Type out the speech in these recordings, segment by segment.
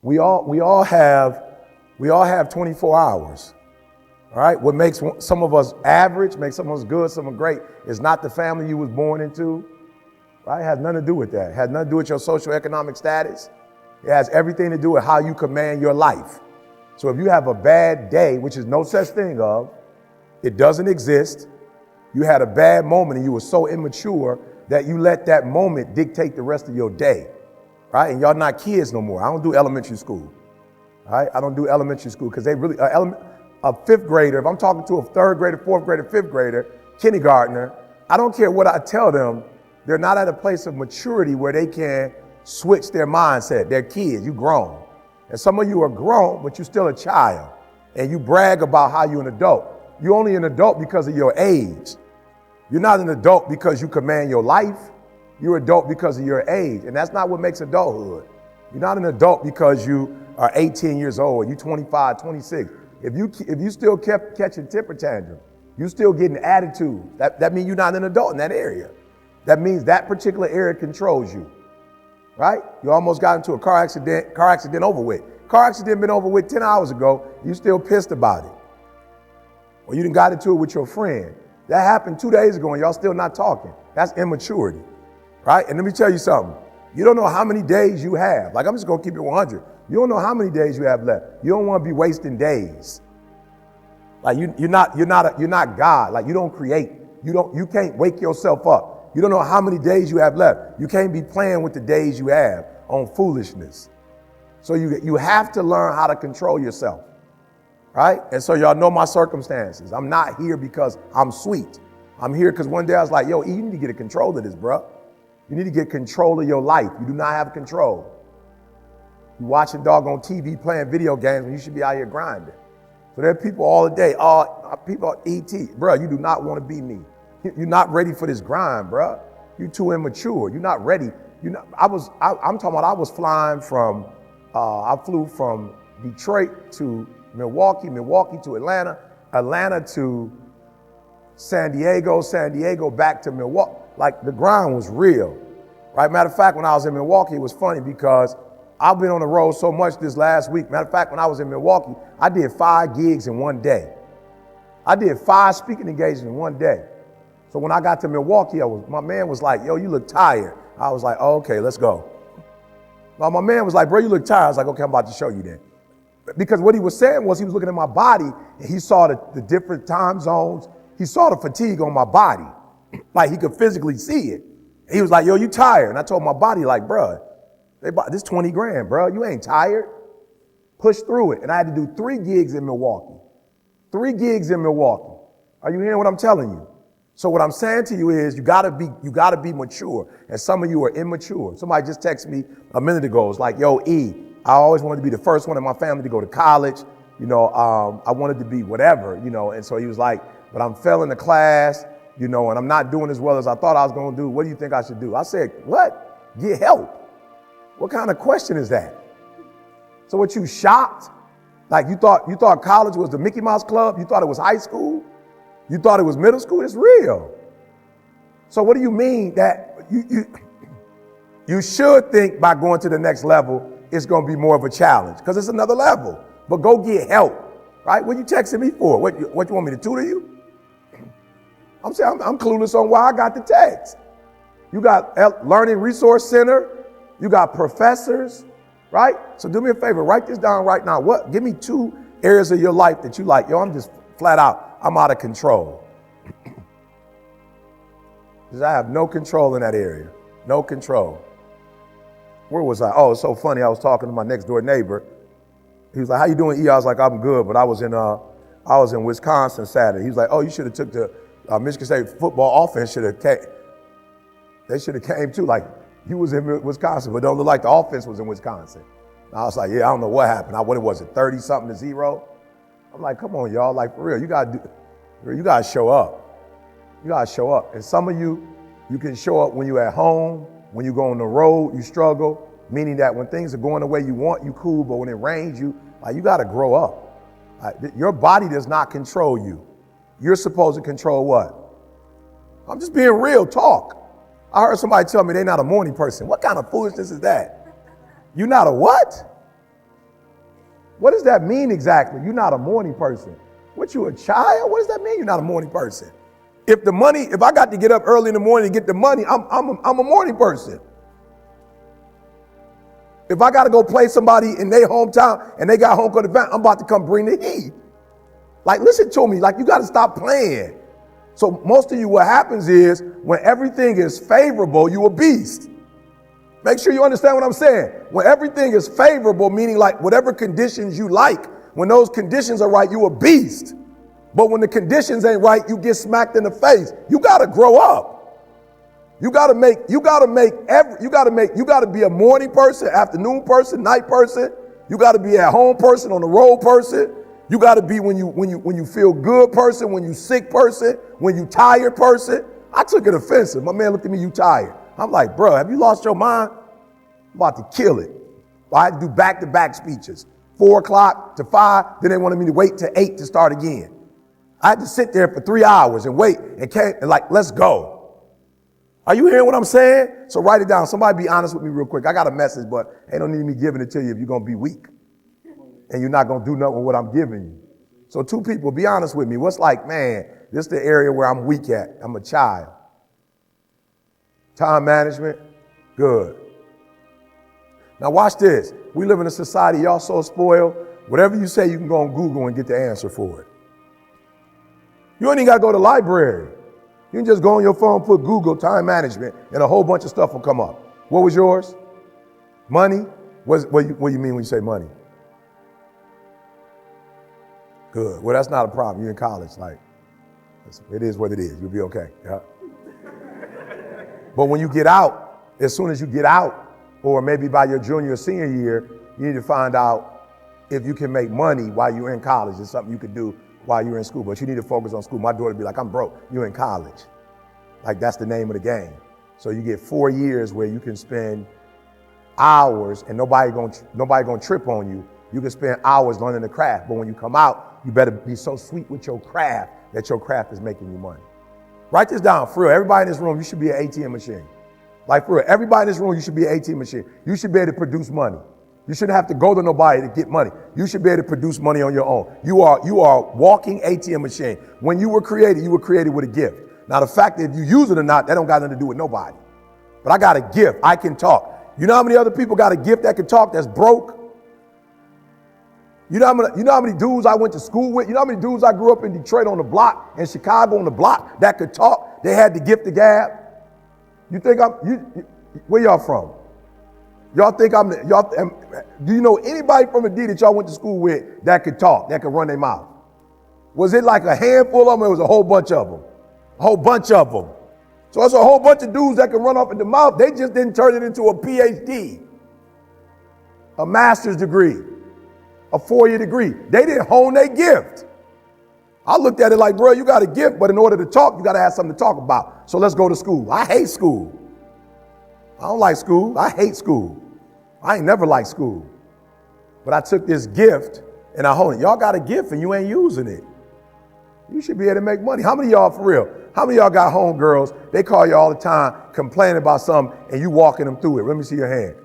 We all have 24 hours. All right, what makes some of us average, makes some of us good, some of us great, is not the family you was born into. Right? It has nothing to do with that. It has nothing to do with your socioeconomic status. It has everything to do with how you command your life. So if you have a bad day, which is no such thing of, it doesn't exist. You had a bad moment and you were so immature that you let that moment dictate the rest of your day. Right? And y'all not kids no more. I don't do elementary school. Right? I don't do elementary school because they really, a fifth grader, if I'm talking to a third grader, fourth grader, fifth grader, kindergartner, I don't care what I tell them, they're not at a place of maturity where they can switch their mindset. They're kids, you grown. And some of you are grown, but you're still a child. And you brag about how you're an adult. You're only an adult because of your age. You're not an adult because you command your life. You're an adult because of your age. And that's not what makes adulthood. You're not an adult because you are 18 years old, you're 25, 26. If you still kept catching temper tantrum, you still getting attitude, that means you're not an adult in that area. That means that particular area controls you, right? You almost got into a car accident over with. Car accident been over with 10 hours ago, you still pissed about it. Or you done got into it with your friend. That happened 2 days ago and y'all still not talking. That's immaturity, right? And let me tell you something. You don't know how many days you have. Like, I'm just gonna keep it 100. You don't know how many days you have left. You don't want to be wasting days. Like you're not God. Like you don't create. You can't wake yourself up. You don't know how many days you have left. You can't be playing with the days you have on foolishness. So you have to learn how to control yourself, right? And so y'all know my circumstances. I'm not here because I'm sweet. I'm here because one day I was like, yo, E, you need to get a control of this, bro. You need to get control of your life. You do not have control. You watching doggone TV playing video games when you should be out here grinding. So there are people all the day, people ET. Bro, you do not want to be me. You're not ready for this grind, bro. You're too immature. You're not ready. I'm talking about I was flying from, I flew from Detroit to Milwaukee, Milwaukee to Atlanta, Atlanta to San Diego back to Milwaukee. Like the grind was real, right? Matter of fact, when I was in Milwaukee, it was funny because I've been on the road so much this last week. Matter of fact, when I was in Milwaukee, I did 5 gigs in one day. I did 5 speaking engagements in one day. So when I got to Milwaukee, my man was like, yo, you look tired. I was like, oh, okay, let's go. Well, my man was like, bro, you look tired. I was like, okay, I'm about to show you then. Because what he was saying was he was looking at my body and he saw the different time zones. He saw the fatigue on my body. Like he could physically see it. He was like, yo, you tired. And I told my body like, bro, this 20 grand, bro. You ain't tired. Push through it. And I had to do 3 gigs in Milwaukee. 3 gigs in Milwaukee. Are you hearing what I'm telling you? So what I'm saying to you is you gotta be mature. And some of you are immature. Somebody just texted me a minute ago. It's like, yo, E, I always wanted to be the first one in my family to go to college. I wanted to be whatever, and so he was like, but I'm failing the class, and I'm not doing as well as I thought I was going to do. What do you think I should do? I said, what? Get help. What kind of question is that? So what, you shocked? Like you thought college was the Mickey Mouse Club? You thought it was high school? You thought it was middle school? It's real. So what do you mean that you should think by going to the next level, it's going to be more of a challenge because it's another level, but go get help, right? What you texting me for? What you want me to tutor you? I'm saying I'm clueless on why I got the text. You got Learning Resource Center. You got professors, right? So do me a favor, write this down right now. Give me 2 areas of your life that you like. Yo, I'm just flat out, I'm out of control. Because I have no control in that area. No control. Where was I? Oh, it's so funny. I was talking to my next door neighbor. He was like, how you doing, E? I was like, I'm good, but I was in Wisconsin Saturday. He was like, oh, you should have took the Michigan State football offense should have came. They should have came too. Like, you was in Wisconsin, but don't look like the offense was in Wisconsin. And I was like, yeah, I don't know what happened. What was it, 30-something to 0? I'm like, come on, y'all. Like, for real, you gotta show up. You gotta show up. And some of you can show up when you're at home. When you go on the road, you struggle. Meaning that when things are going the way you want, you cool. But when it rains, you gotta grow up. Your body does not control you. You're supposed to control what? I'm just being real talk. I heard somebody tell me they're not a morning person. What kind of foolishness is that? You're not a what? What does that mean exactly? You're not a morning person. What, you a child? What does that mean you're not a morning person? If I got to get up early in the morning to get the money, I'm a morning person. If I got to go play somebody in their hometown and they got home court advantage, I'm about to come bring the heat. Like, listen to me. Like, you got to stop playing. So most of you, what happens is when everything is favorable, you a beast. Make sure you understand what I'm saying. When everything is favorable, meaning like whatever conditions you like, when those conditions are right, you a beast. But when the conditions ain't right, you get smacked in the face. You got to grow up. You got to be a morning person, afternoon person, night person. You got to be at home person, on the road person. You got to be when you feel good person, when you sick person, when you tired person. I took it offensive. My man looked at me, you tired. I'm like, bro, have you lost your mind? I'm about to kill it. I had to do back-to-back speeches, 4 o'clock to 5. Then they wanted me to wait till 8 to start again. I had to sit there for 3 hours and wait and like, let's go. Are you hearing what I'm saying? So write it down. Somebody be honest with me real quick. I got a message, but ain't no need me giving it to you if you're going to be weak. And you're not going to do nothing with what I'm giving you. So 2 people, be honest with me. What's like, man, this is the area where I'm weak at. I'm a child. Time management, good. Now watch this. We live in a society, y'all so spoiled. Whatever you say, you can go on Google and get the answer for it. You ain't even got to go to the library. You can just go on your phone, put Google time management, and a whole bunch of stuff will come up. What was yours? Money? What do you mean when you say money? Good. Well, that's not a problem. You're in college. Like, it is what it is. You'll be okay. Yeah. But when you get out, as soon as you get out, or maybe by your junior or senior year, you need to find out if you can make money while you're in college. It's something you could do while you're in school, but you need to focus on school. My daughter would be like, I'm broke. You're in college. Like, that's the name of the game. So you get 4 years where you can spend hours and nobody gonna trip on you. You can spend hours learning the craft, but when you come out, you better be so sweet with your craft that your craft is making you money. Write this down, for real. Everybody in this room, you should be an ATM machine. Like, for real, everybody in this room, you should be an ATM machine. You should be able to produce money. You shouldn't have to go to nobody to get money. You should be able to produce money on your own. You are walking ATM machine. When you were created with a gift. Now, the fact that if you use it or not, that don't got nothing to do with nobody. But I got a gift. I can talk. You know how many other people got a gift that can talk that's broke? You know how many dudes I went to school with? You know how many dudes I grew up in Detroit on the block, in Chicago on the block that could talk? They had the gift of gab. You think where y'all from? Y'all think do you know anybody from the D that y'all went to school with that could talk, that could run their mouth? Was it like a handful of them? It was a whole bunch of them. A whole bunch of them. So it's a whole bunch of dudes that can run off in the mouth. They just didn't turn it into a PhD, a master's degree, a 4-year degree. They didn't hone their gift. I looked at it like, bro, you got a gift, but in order to talk, you got to have something to talk about. So let's go to school. I hate school. I don't like school. I hate school. I ain't never liked school. But I took this gift and I honed it. Y'all got a gift and you ain't using it. You should be able to make money. How many of y'all, for real, how many of y'all got homegirls, they call you all the time complaining about something and you walking them through it? Let me see your hand.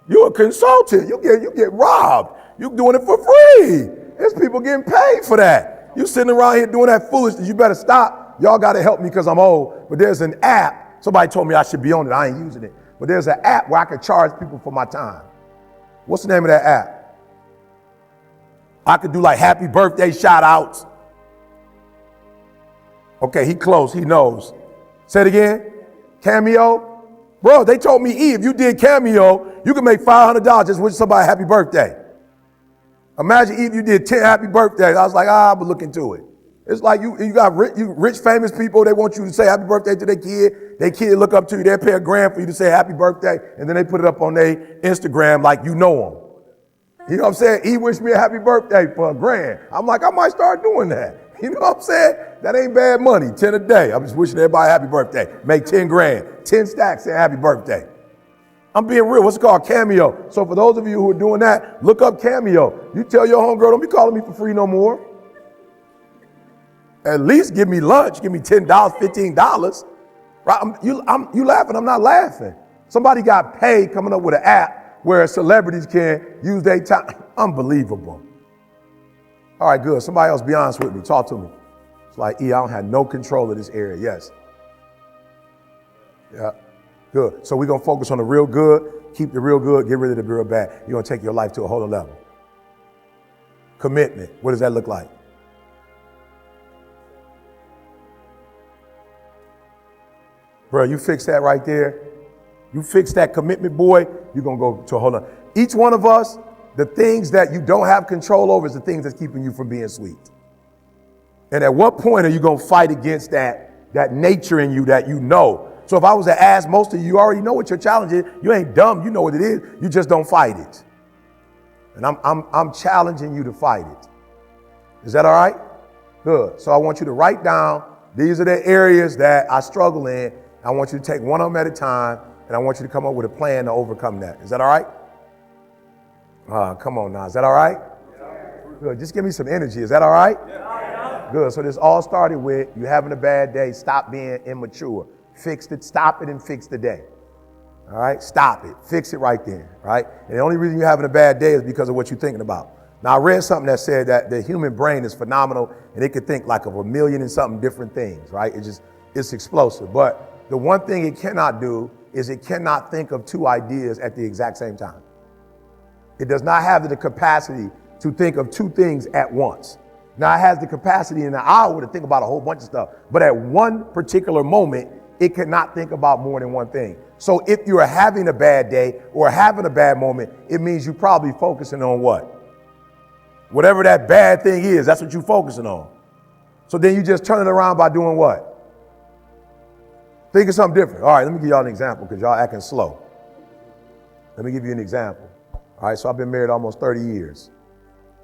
You're a consultant. You get robbed. You doing it for free. There's people getting paid for that. You sitting around here doing that foolishness. You better stop. Y'all got to help me because I'm old. But there's an app. Somebody told me I should be on it. I ain't using it. But there's an app where I can charge people for my time. What's the name of that app? I could do like happy birthday shout outs. Okay, he close, he knows. Say it again. Cameo. Bro, they told me, if you did Cameo, you can make $500 just wish somebody happy birthday. Imagine if you did 10 happy birthdays. I was like, I'll look into it. It's like you got rich, famous people. They want you to say happy birthday to their kid. Their kid look up to you. They'll pay $1,000 for you to say happy birthday. And then they put it up on their Instagram like you know them. You know what I'm saying? He wished me a happy birthday for $1,000. I'm like, I might start doing that. You know what I'm saying? That ain't bad money. 10 a day. I'm just wishing everybody a happy birthday. Make $10,000. 10 stacks and happy birthday. I'm being real. What's it called? Cameo. So for those of you who are doing that, look up Cameo. You tell your homegirl, don't be calling me for free no more. At least give me lunch. Give me $10, $15. Right? You laughing. I'm not laughing. Somebody got paid coming up with an app where celebrities can use their time. Unbelievable. All right, good. Somebody else be honest with me. Talk to me. It's like, I don't have no control of this area. Yes. Yeah. Good. So we're going to focus on the real good, keep the real good, get rid of the real bad. You're going to take your life to a whole other level. Commitment. What does that look like? Bro, you fix that right there. You fix that commitment, boy, you're going to go to a whole other. Each one of us, the things that you don't have control over is the things that's keeping you from being sweet. And at what point are you going to fight against that nature in you that you know? So if I was to ask most of you, you already know what your challenge is. You ain't dumb. You know what it is. You just don't fight it. And I'm challenging you to fight it. Is that all right? Good. So I want you to write down, these are the areas that I struggle in. I want you to take one of them at a time, and I want you to come up with a plan to overcome that. Is that all right? Come on now. Is that all right? Good. Just give me some energy. Is that all right? Good. So this all started with you having a bad day. Stop being immature. Fix it. Stop it and fix the day. All right? Stop it. Fix it right there. Right? And the only reason you're having a bad day is because of what you're thinking about. Now, I read something that said that the human brain is phenomenal and it could think like of 1 million and something different things. Right? It's explosive. But the one thing it cannot do is it cannot think of two ideas at the exact same time. It does not have the capacity to think of two things at once. Now, it has the capacity in an hour to think about a whole bunch of stuff, but at one particular moment, it cannot think about more than one thing. So if you're having a bad day or having a bad moment, it means you're probably focusing on what? Whatever that bad thing is, that's what you're focusing on. So then you just turn it around by doing what? Think of something different. All right, let me give y'all an example because y'all acting slow. Let me give you an example. All right, so I've been married almost 30 years.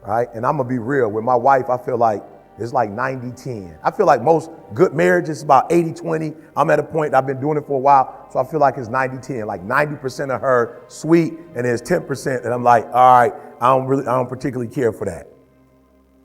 All right, and I'm going to be real. With my wife, I feel like it's like 90-10. I feel like most good marriages is about 80-20. I'm at a point, I've been doing it for a while, so I feel like it's 90-10. Like 90% of her sweet, and there's 10% that I'm like, all right, I don't particularly care for that.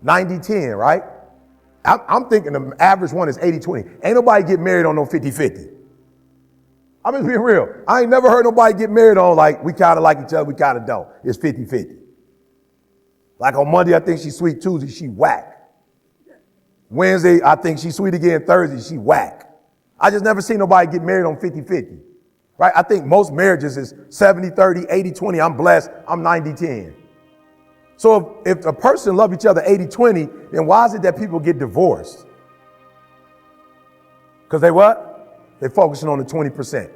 90-10, right? I'm thinking the average one is 80-20. Ain't nobody get married on no 50-50. I'm just being real. I ain't never heard nobody get married on like, we kind of like each other, we kind of don't. It's 50-50. Like on Monday, I think she's sweet. Tuesday, she whack. Wednesday, I think she's sweet again. Thursday, she whack. I just never seen nobody get married on 50-50. Right? I think most marriages is 70-30, 80-20. I'm blessed. I'm 90-10. So if a person love each other 80-20, then why is it that people get divorced? Because they what? They focusing on the 20%.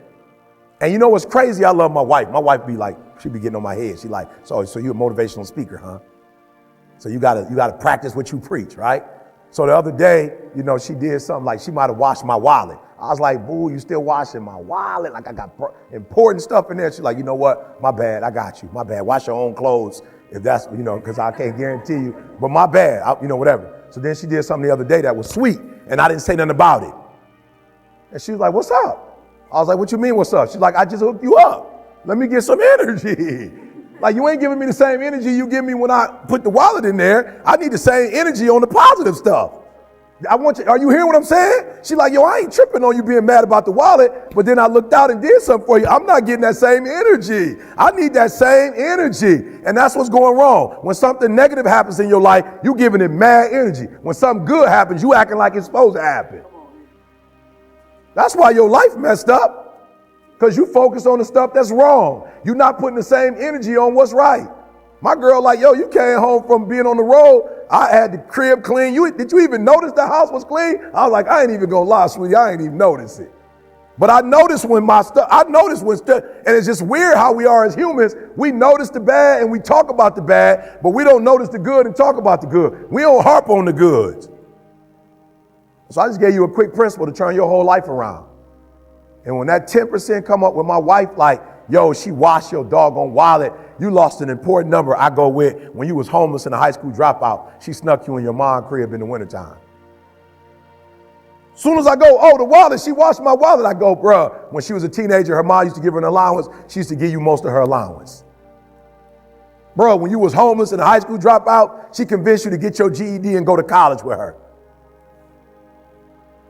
And you know what's crazy? I love my wife. My wife be like, she be getting on my head. She like, so you a motivational speaker, huh? So you gotta practice what you preach, right? So the other day, you know, she did something like she might have washed my wallet. I was like, boo, you still washing my wallet? Like I got important stuff in there. She's like, you know what? My bad. I got you. My bad. Wash your own clothes. If that's, you know, because I can't guarantee you, but my bad, whatever. So then she did something the other day that was sweet, and I didn't say nothing about it. And she was like, what's up? I was like, what you mean, what's up? She's like, I just hooked you up. Let me get some energy. Like, you ain't giving me the same energy you give me when I put the wallet in there. I need the same energy on the positive stuff. Are you hearing what I'm saying? She's like, yo, I ain't tripping on you being mad about the wallet, but then I looked out and did something for you. I'm not getting that same energy. I need that same energy. And that's what's going wrong. When something negative happens in your life, you giving it mad energy. When something good happens, you acting like it's supposed to happen. That's why your life messed up, because you focus on the stuff that's wrong. You're not putting the same energy on what's right. My girl like, yo, you came home from being on the road. I had the crib clean. Did you even notice the house was clean? I was like, I ain't even gonna lie, sweetie. I ain't even notice it. But I noticed when stuff, and it's just weird how we are as humans. We notice the bad and we talk about the bad, but we don't notice the good and talk about the good. We don't harp on the goods. So I just gave you a quick principle to turn your whole life around. And when that 10% come up with my wife, like, yo, she washed your doggone wallet, you lost an important number. I go with when you was homeless and a high school dropout, she snuck you in your mom's crib in the wintertime. Soon as I go, oh, the wallet, she washed my wallet. I go, bruh, when she was a teenager, her mom used to give her an allowance. She used to give you most of her allowance. Bro, when you was homeless and a high school dropout, she convinced you to get your GED and go to college with her.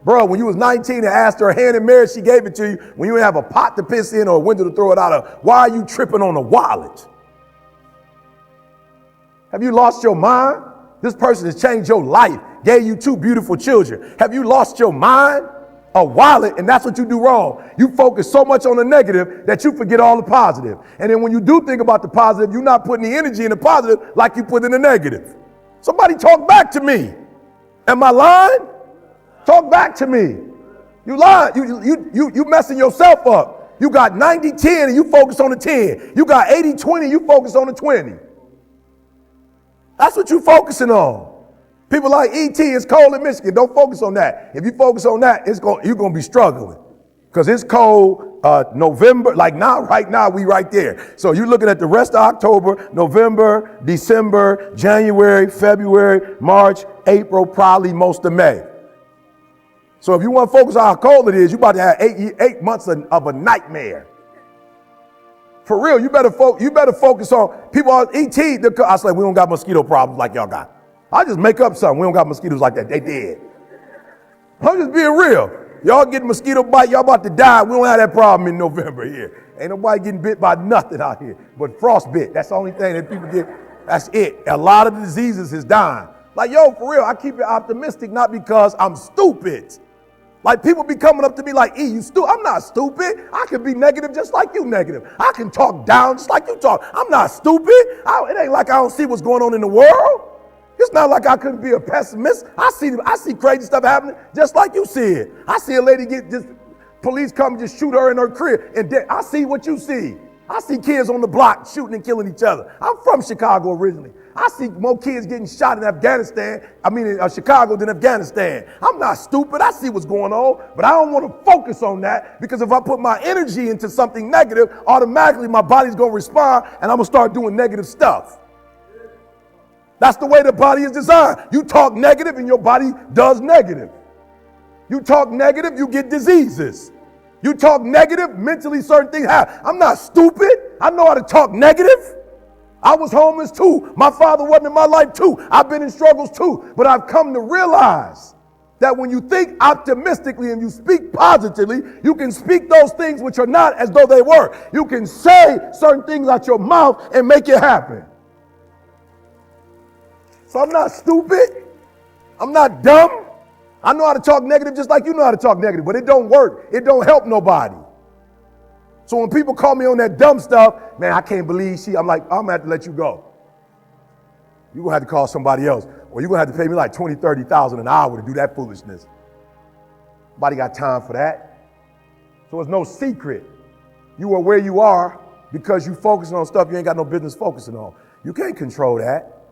Bro, when you was 19 and asked her hand in marriage, she gave it to you. When you didn't have a pot to piss in or a window to throw it out of, why are you tripping on a wallet? Have you lost your mind? This person has changed your life, gave you 2 beautiful children. Have you lost your mind? A wallet, and that's what you do wrong. You focus so much on the negative that you forget all the positive. And then when you do think about the positive, you're not putting the energy in the positive like you put in the negative. Somebody talk back to me. Am I lying? Talk back to me. You lying. You messing yourself up. You got 90-10 and you focus on the 10. You got 80-20, you focus on the 20. That's what you're focusing on. People like E.T., it's cold in Michigan. Don't focus on that. If you focus on that, you're going to be struggling. Because it's cold November, like now, right now, we right there. So you're looking at the rest of October, November, December, January, February, March, April, probably most of May. So if you want to focus on how cold it is, you're about to have 8 months of a nightmare. For real, you better focus on people on ET. I was like, we don't got mosquito problems like y'all got. I just make up something. We don't got mosquitoes like that. They dead. I'm just being real. Y'all getting mosquito bite. Y'all about to die. We don't have that problem in November here. Ain't nobody getting bit by nothing out here but frostbite. That's the only thing that people get. That's it. A lot of the diseases is dying. Like, yo, for real, I keep it optimistic, not because I'm stupid. Like, people be coming up to me like, you stupid. I'm not stupid. I can be negative just like you negative. I can talk down just like you talk. I'm not stupid. It ain't like I don't see what's going on in the world. It's not like I couldn't be a pessimist. I see crazy stuff happening just like you see it. I see a lady police come and just shoot her in her crib. And I see what you see. I see kids on the block shooting and killing each other. I'm from Chicago originally. I see more kids getting shot in Chicago than Afghanistan. I'm not stupid. I see what's going on, but I don't want to focus on that because if I put my energy into something negative, automatically my body's going to respond and I'm going to start doing negative stuff. That's the way the body is designed. You talk negative and your body does negative. You talk negative, you get diseases. You talk negative, mentally certain things happen. I'm not stupid. I know how to talk negative. I was homeless too. My father wasn't in my life too. I've been in struggles too. But I've come to realize that when you think optimistically and you speak positively, you can speak those things which are not as though they were. You can say certain things out your mouth and make it happen. So I'm not stupid. I'm not dumb. I know how to talk negative just like you know how to talk negative, but it don't work. It don't help nobody. So when people call me on that dumb stuff, man, I can't believe I'm like, I'm going to have to let you go. You're going to have to call somebody else, or you're going to have to pay me like $20,000, $30,000 an hour to do that foolishness. Nobody got time for that. So it's no secret. You are where you are because you focusing on stuff you ain't got no business focusing on. You can't control that.